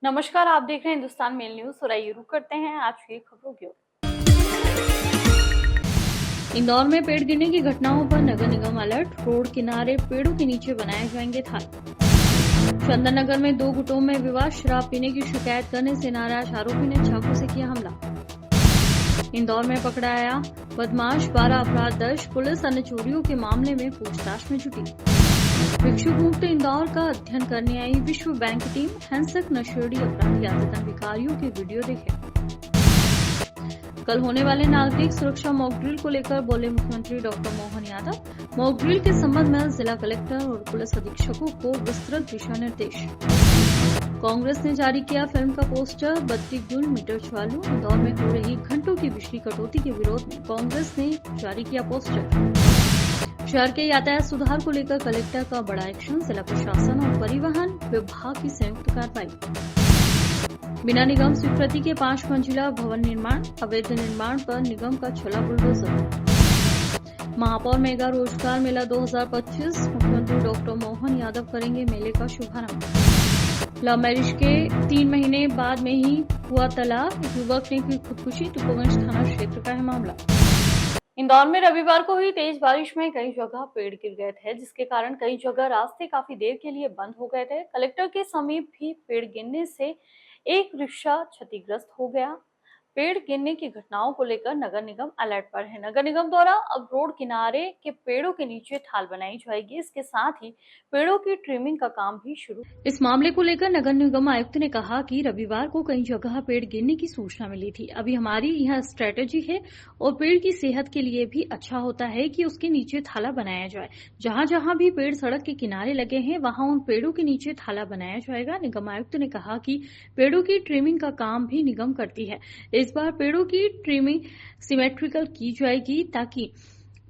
नमस्कार, आप देख रहे हैं हिंदुस्तान मेल न्यूज और आइए रुक करते हैं आज की खबरों की ओर। इंदौर में पेड़ गिरने की घटनाओं पर नगर निगम अलर्ट। रोड किनारे पेड़ों के नीचे बनाए जाएंगे थाल। चंदन नगर में 2 गुटों में विवाद। शराब पीने की शिकायत करने से नाराज आरोपी ने चाकू से किया हमला। इंदौर में पकड़ाया बदमाश। 12 अपराध दर्ज। पुलिस अन्य चोरियों के मामले में पूछताछ में जुटी। भिक्षुक मुक्त इंदौर का अध्ययन करने आई विश्व बैंक टीम। हिंसक नशेड़ी अपराधी आदतन भिखारियों की वीडियो देखे। कल होने वाले नागरिक सुरक्षा मॉक ड्रिल को लेकर बोले मुख्यमंत्री doctor Mohan Yadav. Mock drill के संबंध में जिला कलेक्टर और पुलिस अधीक्षकों को विस्तृत दिशा निर्देश। कांग्रेस ने जारी किया फिल्म का पोस्टर। 32 गुल मीटर चालू। इंदौर में हो रही घंटों की बिजली कटौती के विरोध में कांग्रेस ने जारी किया पोस्टर। शहर के यातायात सुधार को लेकर कलेक्टर का बड़ा एक्शन। जिला प्रशासन और परिवहन विभाग की संयुक्त कार्रवाई। बिना निगम स्वीकृति के 5 मंजिला भवन निर्माण। अवैध निर्माण पर निगम का चला बुलडोजर। महापौर मेगा रोजगार मेला 2025। मुख्यमंत्री डॉक्टर मोहन यादव करेंगे मेले का शुभारंभ। लव मैरिज के 3 महीने बाद में ही हुआ तलाक। युवक ने की खुदकुशी। तुकोगंज थाना क्षेत्र का है मामला। इंदौर में रविवार को हुई तेज बारिश में कई जगह पेड़ गिर गए थे, जिसके कारण कई जगह रास्ते काफी देर के लिए बंद हो गए थे। कलेक्टर के समीप भी पेड़ गिरने से एक रिक्शा क्षतिग्रस्त हो गया। पेड़ गिरने की घटनाओं को लेकर नगर निगम अलर्ट पर है। नगर निगम द्वारा अब रोड किनारे के पेड़ों के नीचे थाल बनाई जाएगी। इसके साथ ही पेड़ों की ट्रिमिंग का काम भी शुरू। इस मामले को लेकर नगर निगम आयुक्त ने कहा कि रविवार को कई जगह पेड़ गिरने की सूचना मिली थी। अभी हमारी यह स्ट्रेटेजी है और पेड़ की सेहत के लिए भी अच्छा होता है कि उसके नीचे थाला बनाया जाए। जहां जहां भी पेड़ सड़क के किनारे लगे हैं वहां उन पेड़ों के नीचे थाला बनाया जाएगा। निगम आयुक्त ने कहा कि पेड़ों की ट्रिमिंग का काम भी निगम करती है। इस बार पेड़ों की ट्रिमिंग सिमेट्रिकल की जाएगी ताकि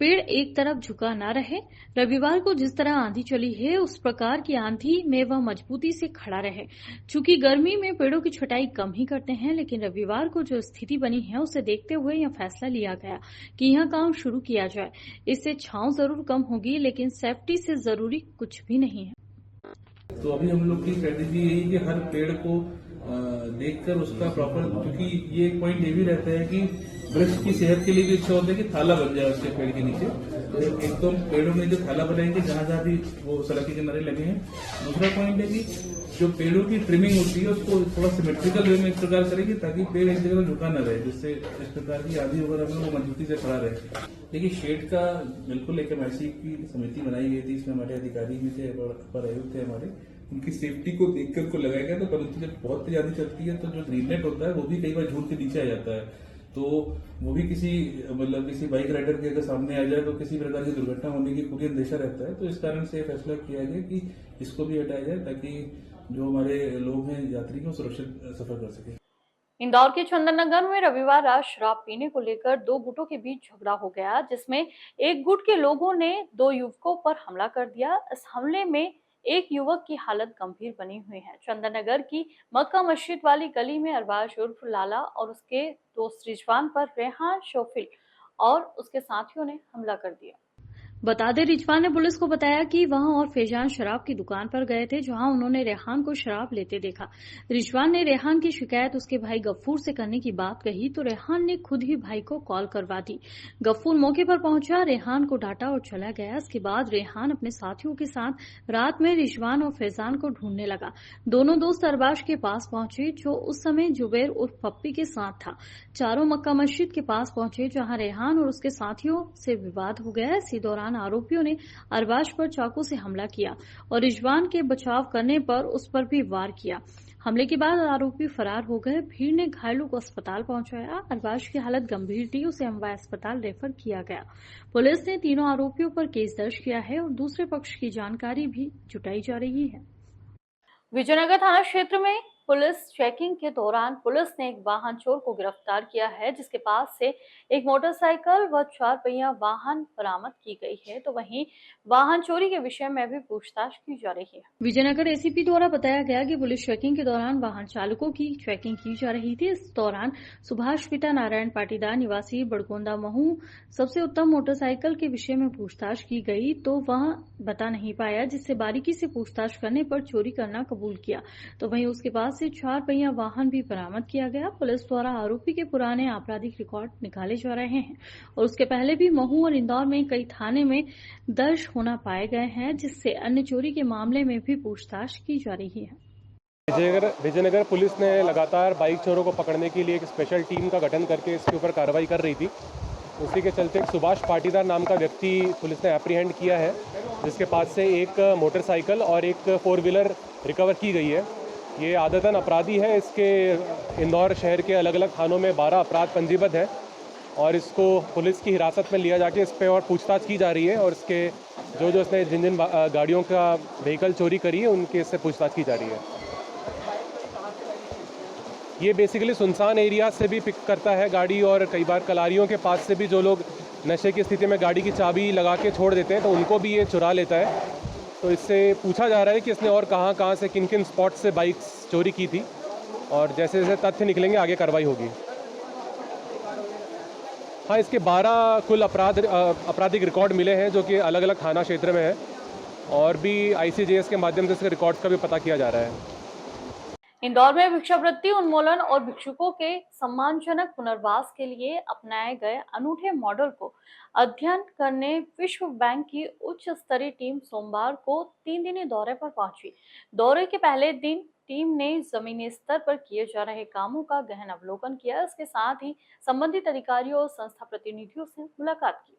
पेड़ एक तरफ झुका न रहे। रविवार को जिस तरह आंधी चली है उस प्रकार की आंधी में वह मजबूती से खड़ा रहे। चूंकि गर्मी में पेड़ों की छटाई कम ही करते हैं, लेकिन रविवार को जो स्थिति बनी है उसे देखते हुए यह फैसला लिया गया कि यह काम शुरू किया जाए। इससे छांव जरूर कम होगी, लेकिन सेफ्टी से जरूरी कुछ भी नहीं है। तो अभी हम लोग की स्ट्रेटेजी यही कि हर पेड़ को देखकर उसका प्रॉपर, क्योंकि ये एक पॉइंट ये भी रहता है कि वृक्ष की सेहत के लिए भी अच्छा होता है कि थाला बन जाए उसके पेड़ के नीचे। तो एकदम पेड़ों में जो थाला बनाएंगे जहां जहां भी वो सड़क के किनारे लगे हैं। दूसरा पॉइंट है कि जो पेड़ों की ट्रिमिंग होती है उसको थोड़ा सिमेट्रिकल वे में इस प्रकार करेंगे ताकि पेड़ एक जगह झुका न रहे, जिससे इस प्रकार की आंधी वगैरह में वो मजबूती से खड़ा रहे। देखिए, शेड का बिल्कुल एक एमआईसी की समिति बनाई गई थी। इसमें हमारे अधिकारी भी थे, अपर आयुक्त थे हमारे। उनकी सेफ्टी को देखकर को लगाया गया था। परंतु जब बहुत तेज आंधी चलती है तो जो ग्रीन नेट होता है वो भी कई बार झूठ के नीचे आ जाता है। तो वो भी किसी बाइक राइडर के अगर सामने आ जाए तो किसी प्रकार की दुर्घटना होने की पूरी अंदेशा रहता है। तो इस कारण से फैसला किया गया कि इसको भी हटाया जाए ताकि जो हमारे लोग हैं, यात्री हैं, सुरक्षित सफर कर सके। इंदौर के चंदन नगर में रविवार रात शराब पीने को लेकर 2 गुटों के बीच झगड़ा हो गया, जिसमें एक गुट के लोगों ने 2 युवकों पर हमला कर दिया। इस हमले में एक युवक की हालत गंभीर बनी हुई है। चंदन नगर की मक्का मस्जिद वाली गली में अरबाज उर्फ लाला और उसके दोस्त रिजवान पर रेहान शोफिल और उसके साथियों ने हमला कर दिया। बता दें, रिजवान ने पुलिस को बताया कि वह और फैजान शराब की दुकान पर गए थे, जहां उन्होंने रेहान को शराब लेते देखा। रिजवान ने रेहान की शिकायत उसके भाई गफ्फूर से करने की बात कही तो रेहान ने खुद ही भाई को कॉल करवा दी। गफ्फूर मौके पर पहुंचा, रेहान को डांटा और चला गया। इसके बाद रेहान अपने साथियों के साथ रात में रिजवान और फैजान को ढूंढने लगा। दोनों दोस्त अरबाज के पास पहुंचे, जो उस समय जुबैर उर्फ पप्पी के साथ था। चारों मक्का मस्जिद के पास पहुंचे, जहां रेहान और उसके साथियों से विवाद हो गया। इसी दौरान आरोपियों ने अरबाज पर चाकू से हमला किया और रिजवान के बचाव करने पर उस पर भी वार किया। हमले के बाद आरोपी फरार हो गए। भीड़ ने घायलों को अस्पताल पहुंचाया। अरबाज की हालत गंभीर थी, उसे अमवा अस्पताल रेफर किया गया। पुलिस ने तीनों आरोपियों पर केस दर्ज किया है और दूसरे पक्ष की जानकारी भी जुटाई जा रही है। विजयनगर थाना क्षेत्र में पुलिस चेकिंग के दौरान पुलिस ने एक वाहन चोर को गिरफ्तार किया है, जिसके पास से एक मोटरसाइकिल व 4 पहिया वाहन बरामद की गई है। तो वहीं वाहन चोरी के विषय में भी पूछताछ की जा रही है। विजयनगर एसीपी द्वारा बताया गया कि पुलिस चेकिंग के दौरान वाहन चालकों की चेकिंग की जा रही थी। इस दौरान सुभाष पिता नारायण पाटीदार निवासी बड़गोंदा महू सबसे उत्तम मोटरसाइकिल के विषय में पूछताछ की गई तो वह बता नहीं पाया, जिससे बारीकी से पूछताछ करने पर चोरी करना कबूल किया। तो वहीं उसके पास पास से 4 पहिया वाहन भी बरामद किया गया। पुलिस द्वारा आरोपी के पुराने आपराधिक रिकॉर्ड निकाले जा रहे हैं और उसके पहले भी महू और इंदौर में कई थाने में दर्ज होना पाए गए हैं, जिससे अन्य चोरी के मामले में भी पूछताछ की जा रही है। विजयनगर पुलिस ने लगातार बाइक चोरों को पकड़ने के लिए एक स्पेशल टीम का गठन करके इसके ऊपर कार्रवाई कर रही थी। उसी के चलते एक सुभाष पाटीदार नाम का व्यक्ति पुलिस ने एप्रीहेंड किया है, जिसके पास से एक मोटरसाइकिल और एक 4 व्हीलर रिकवर की गई है। ये आदतन अपराधी है। इसके इंदौर शहर के अलग अलग थानों में 12 अपराध पंजीबद्ध है और इसको पुलिस की हिरासत में लिया जाके इस पर और पूछताछ की जा रही है और इसके जो इसने जिन गाड़ियों का व्हीकल चोरी करी है उनके इससे पूछताछ की जा रही है। ये बेसिकली सुनसान एरिया से भी पिक करता है गाड़ी और कई बार कलारियों के पास से भी जो लोग नशे की स्थिति में गाड़ी की चाबी लगा के छोड़ देते हैं तो उनको भी ये चुरा लेता है। तो इससे पूछा जा रहा है कि इसने और कहां से किन किन स्पॉट से बाइक्स चोरी की थी और जैसे जैसे तथ्य निकलेंगे आगे कार्रवाई होगी। हाँ, इसके 12 कुल आपराधिक रिकॉर्ड मिले हैं जो कि अलग अलग थाना क्षेत्र में है और भी ICJS के माध्यम से इसके रिकॉर्ड्स का भी पता किया जा रहा है। इंदौर में भिक्षावृत्ति उन्मूलन और भिक्षुकों के सम्मानजनक पुनर्वास के लिए अपनाए गए अनूठे मॉडल को अध्ययन करने विश्व बैंक की उच्च स्तरीय टीम सोमवार को 3 दिनी दौरे पर पहुंची। दौरे के पहले दिन टीम ने जमीनी स्तर पर किए जा रहे कामों का गहन अवलोकन किया। इसके साथ ही संबंधित अधिकारियों और संस्था प्रतिनिधियों से मुलाकात की।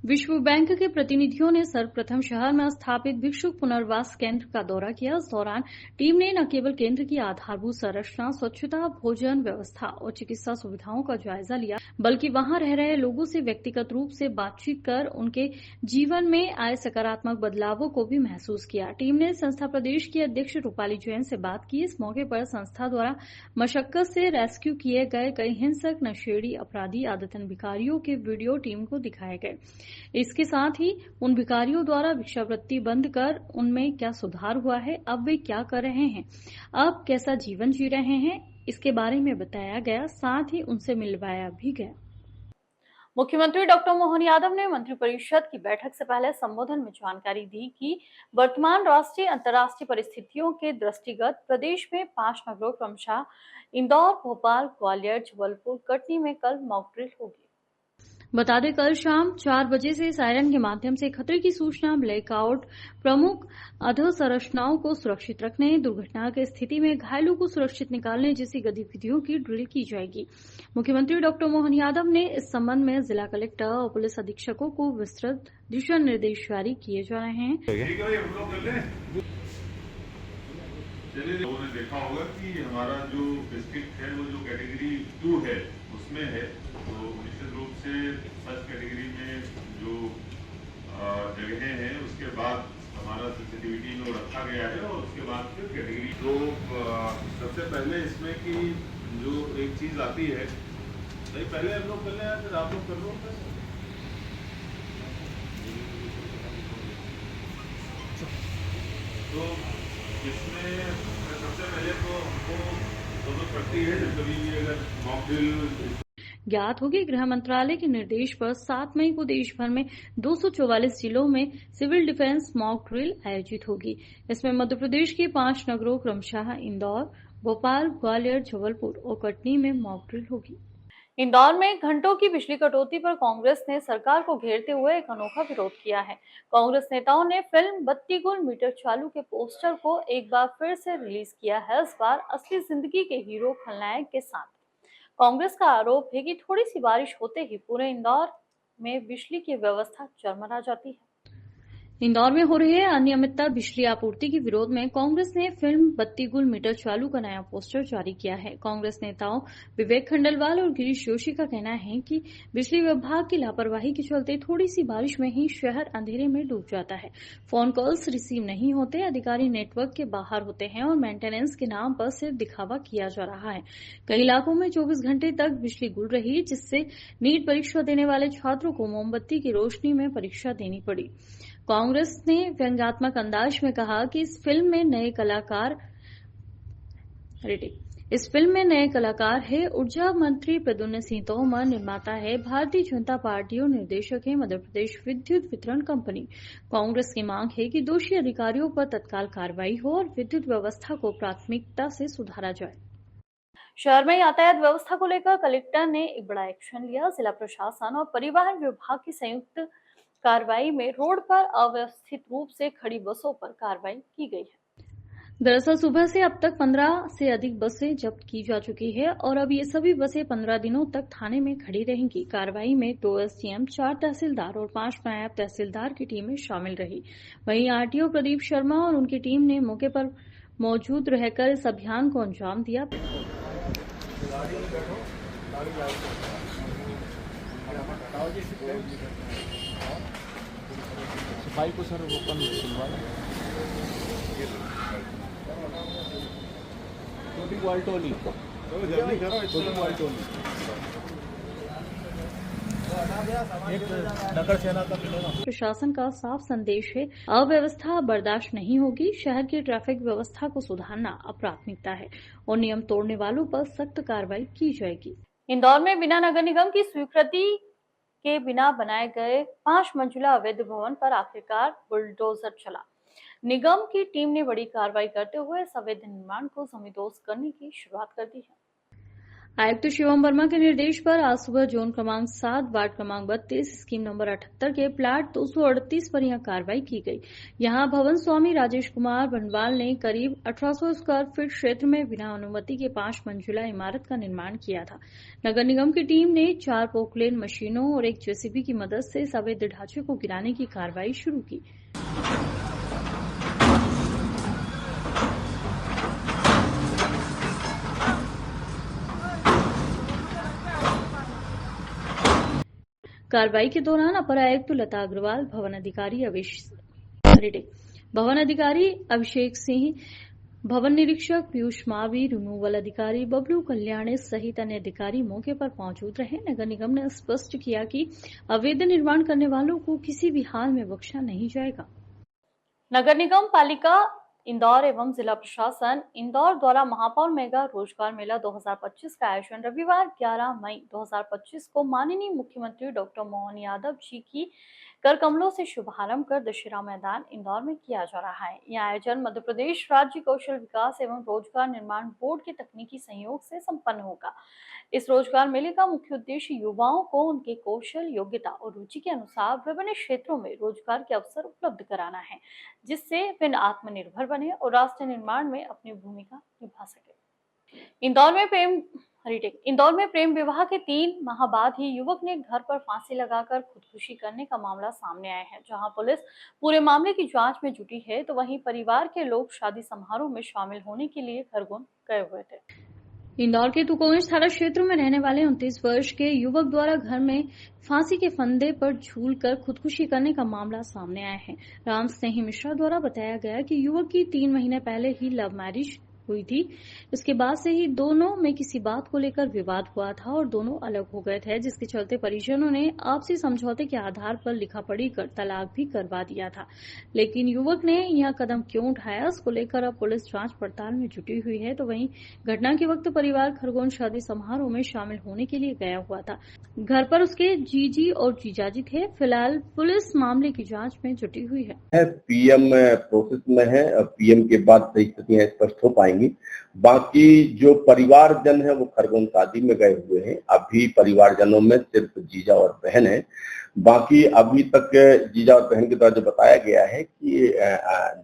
विश्व बैंक के प्रतिनिधियों ने सर्वप्रथम शहर में स्थापित भिक्षुक पुनर्वास केंद्र का दौरा किया। इस दौरान टीम ने न केवल केंद्र की आधारभूत संरचना, स्वच्छता, भोजन व्यवस्था और चिकित्सा सुविधाओं का जायजा लिया, बल्कि वहां रह रहे लोगों से व्यक्तिगत रूप से बातचीत कर उनके जीवन में आए सकारात्मक बदलावों को भी महसूस किया। टीम ने संस्था प्रदेश की अध्यक्ष रूपाली जैन से बात की। इस मौके पर संस्था द्वारा मशक्कत से रेस्क्यू किए गए कई हिंसक, नशेड़ी, अपराधी, आदतन भिखारियों के वीडियो टीम को दिखाए गए। इसके साथ ही उन भिखारियों द्वारा भिक्षावृत्ति बंद कर उनमें क्या सुधार हुआ है, अब वे क्या कर रहे हैं, अब कैसा जीवन जी रहे हैं, इसके बारे में बताया गया। साथ ही उनसे मिलवाया भी गया। मुख्यमंत्री डॉक्टर मोहन यादव ने मंत्रिपरिषद की बैठक से पहले संबोधन में जानकारी दी कि वर्तमान राष्ट्रीय अंतर्राष्ट्रीय परिस्थितियों के दृष्टिगत प्रदेश में 5 नगरों क्रमशः इंदौर, भोपाल, ग्वालियर, जबलपुर, कटनी में कल मॉक ड्रिल होगी। बता दें, कल शाम 4 बजे से सायरन के माध्यम से खतरे की सूचना, ब्लैकआउट, प्रमुख अधोसंरचनाओं को सुरक्षित रखने, दुर्घटना की स्थिति में घायलों को सुरक्षित निकालने जैसी गतिविधियों की ड्रिल की जाएगी। मुख्यमंत्री डॉक्टर मोहन यादव ने इस संबंध में जिला कलेक्टर और पुलिस अधीक्षकों को विस्तृत दिशा निर्देश जारी किए जा रहे हैं। चलिए, लोगों ने देखा होगा कि हमारा जो डिस्ट्रिक्ट है वो जो कैटेगरी 2 है उसमें है, तो निश्चित रूप से फर्स्ट कैटेगरी में जो जगहें हैं उसके बाद हमारा सेंसिटिविटी में रखा गया है और उसके बाद फिर कैटेगरी। तो सबसे पहले इसमें कि जो एक चीज आती है, नहीं पहले हम लोग कर लें या फिर आप लोग कर लो। तो इसमें सबसे पहले तो हमको जरूरत पड़ती है जब कभी भी अगर मॉक ड्रिल। ज्ञात होगी, गृह मंत्रालय के निर्देश पर 7 मई को देश भर में 244 जिलों में सिविल डिफेंस मॉक ड्रिल आयोजित होगी। इसमें मध्य प्रदेश के 5 नगरों क्रमशः इंदौर, भोपाल, ग्वालियर, जबलपुर और कटनी में मॉक ड्रिल होगी। इंदौर में घंटों की बिजली कटौती पर कांग्रेस ने सरकार को घेरते हुए एक अनोखा विरोध किया है। कांग्रेस नेताओं ने फिल्म बत्ती गुल मीटर चालू के पोस्टर को एक बार फिर से रिलीज किया है, इस बार असली जिंदगी के हीरो खलनायक के साथ। कांग्रेस का आरोप है कि थोड़ी सी बारिश होते ही पूरे इंदौर में बिजली की व्यवस्था चरमरा जाती है। इंदौर में हो रही अनियमितता बिजली आपूर्ति के विरोध में कांग्रेस ने फिल्म बत्ती गुल मीटर चालू का नया पोस्टर जारी किया है। कांग्रेस नेताओं विवेक खंडेलवाल और गिरीश जोशी का कहना है कि बिजली विभाग की लापरवाही के चलते थोड़ी सी बारिश में ही शहर अंधेरे में डूब जाता है। फोन कॉल्स रिसीव नहीं होते, अधिकारी नेटवर्क के बाहर होते हैं और मेंटेनेंस के नाम पर सिर्फ दिखावा किया जा रहा है। कई इलाकों में 24 घंटे तक बिजली गुल रही, जिससे नीट परीक्षा देने वाले छात्रों को मोमबत्ती की रोशनी में परीक्षा देनी पड़ी। कांग्रेस ने व्यंग्यात्मक अंदाज में कहा कि इस फिल्म में नए कलाकार इस फिल्म में नए कलाकार है ऊर्जा मंत्री प्रद्युम्न सिंह तोमर, निर्माता है भारतीय जनता पार्टी और निर्देशक है मध्य प्रदेश विद्युत वितरण कंपनी। कांग्रेस की मांग है कि दोषी अधिकारियों पर तत्काल कार्रवाई हो और विद्युत व्यवस्था को प्राथमिकता से सुधारा जाए। शहर में यातायात व्यवस्था को लेकर कलेक्टर ने एक बड़ा एक्शन लिया। जिला प्रशासन और परिवहन विभाग की संयुक्त कार्रवाई में रोड पर अव्यवस्थित रूप से खड़ी बसों पर कार्रवाई की गई है। दरअसल सुबह से अब तक 15 से अधिक बसें जब्त की जा चुकी है और अब ये सभी बसें 15 दिनों तक थाने में खड़ी रहेंगी। कार्रवाई में 2 एसडीएम, 4 तहसीलदार और 5 नायब तहसीलदार की टीमें शामिल रही। वहीं आरटीओ प्रदीप शर्मा और उनकी टीम ने मौके पर मौजूद रहकर इस अभियान को अंजाम दिया। सफाई को सर ओपन प्रशासन का साफ संदेश है, अव्यवस्था बर्दाश्त नहीं होगी। शहर की ट्रैफिक व्यवस्था को सुधारना अब प्राथमिकता है और नियम तोड़ने वालों पर सख्त कार्रवाई की जाएगी। इंदौर में बिना नगर निगम की स्वीकृति के बिना बनाए गए 5 मंजिला अवैध भवन पर आखिरकार बुलडोजर चला। निगम की टीम ने बड़ी कार्रवाई करते हुए इस अवैध निर्माण को जमींदोज करने की शुरुआत कर दी है। आयुक्त शिवम वर्मा के निर्देश पर आज सुबह जोन क्रमांक 7, वार्ड क्रमांक 32, स्कीम नंबर 78 के प्लाट 238 पर यहां कार्रवाई की गई। यहां भवन स्वामी राजेश कुमार बनवाल ने करीब 1800 स्क्वायर फीट क्षेत्र में बिना अनुमति के 5 मंजिला इमारत का निर्माण किया था। नगर निगम की टीम ने 4 पोकलेन मशीनों और 1 जेसीबी की मदद से इस अवैध ढांचे को गिराने की कार्रवाई शुरू की। कार्रवाई के दौरान अपर आयुक्त लता अग्रवाल, भवन अधिकारी अभिषेक सिंह, भवन निरीक्षक पीयूष मावी, रिन्यूअल अधिकारी बबलू कल्याणी सहित अन्य अधिकारी मौके पर मौजूद रहे। नगर निगम ने स्पष्ट किया कि अवैध निर्माण करने वालों को किसी भी हाल में बख्शा नहीं जाएगा। नगर निगम पालिका इंदौर एवं जिला प्रशासन इंदौर द्वारा महापौर मेगा रोजगार मेला 2025 का आयोजन रविवार 11 मई 2025 को माननीय मुख्यमंत्री डॉक्टर मोहन यादव जी की कर कमलों से शुभारंभ कर दशहरा मैदान इंदौर में किया जा रहा है। यह आयोजन मध्य प्रदेश राज्य कौशल विकास एवं रोजगार निर्माण बोर्ड के तकनीकी सहयोग से संपन्न होगा। इस रोजगार मेले का मुख्य उद्देश्य युवाओं को उनके कौशल, योग्यता और रुचि के अनुसार विभिन्न क्षेत्रों में रोजगार के अवसर उपलब्ध कराना है, जिससे वे आत्मनिर्भर बने और राष्ट्र निर्माण में अपनी भूमिका निभा सके। इंदौर में प्रेम विवाह के 3 माह बाद ही युवक ने घर पर फांसी लगाकर खुदकुशी करने का मामला सामने आया है। जहां पुलिस पूरे मामले की जांच में जुटी है, तो वहीं परिवार के लोग शादी समारोह में शामिल होने के लिए खरगोन गए हुए थे। इंदौर के तुकोगंज थाना क्षेत्र में रहने वाले 29 वर्ष के युवक द्वारा घर में फांसी के फंदे पर झूलकर खुदकुशी करने का मामला सामने आया है। राम स्नेही मिश्रा द्वारा बताया गया कि युवक की 3 महीने पहले ही लव मैरिज हुई थी। इसके बाद से ही दोनों में किसी बात को लेकर विवाद हुआ था और दोनों अलग हो गए थे, जिसके चलते परिजनों ने आपसी समझौते के आधार पर लिखापढ़ी कर तलाक भी करवा दिया था। लेकिन युवक ने यह कदम क्यों उठाया, इसको लेकर अब पुलिस जांच पड़ताल में जुटी हुई है। तो वहीं घटना के वक्त परिवार खरगोन शादी समारोह में शामिल होने के लिए गया हुआ था। घर पर उसके जीजी और जीजाजी थे। फिलहाल पुलिस मामले की जाँच में जुटी हुई है। पीएम प्रोसेस में है, पीएम के बाद सही स्थितियां स्पष्ट हो पाएंगी। बाकी जो परिवारजन है वो खरगोन शादी में गए हुए हैं। अभी परिवारजनों में सिर्फ जीजा और बहन है। बाकी अभी तक जीजा और बहन के द्वारा जो बताया गया है कि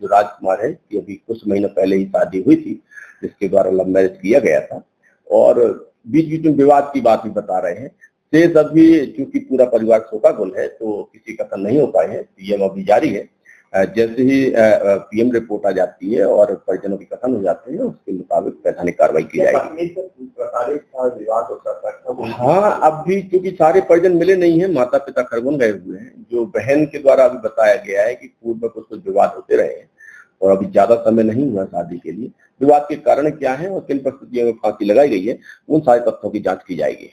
जो राजकुमार है कि अभी कुछ महीनों पहले ही शादी हुई थी, जिसके द्वारा लव मैरिज किया गया था और बीच बीच में विवाद की बात भी बता रहे हैं। शेष अभी चूंकि पूरा परिवार शोकाकुल है तो किसी कथन नहीं हो पाए हैं। पीएम अभी जारी है। जैसे ही पीएम रिपोर्ट आ जाती है और परिजनों के कथन हो जाते हैं, उसके मुताबिक वैधानिक कार्रवाई की जाएगी। हाँ, अभी क्योंकि सारे परिजन मिले नहीं हैं, माता पिता खरगोन गए हुए हैं। जो बहन के द्वारा अभी बताया गया है कि पूर्व में कुछ विवाद होते रहे हैं और अभी ज्यादा समय नहीं हुआ शादी के लिए। विवाद के कारण क्या है और किन परिस्थितियों में फांसी लगाई गई है, उन सारे तथ्यों की जांच की जाएगी।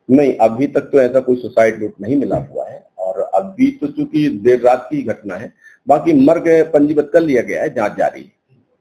नहीं, अभी तक तो ऐसा कोई सुसाइड नोट नहीं मिला हुआ है और अभी तो चूंकि देर रात की घटना है। बाकी मर्ग पंजीबद्ध कर लिया गया है, जांच जारी है।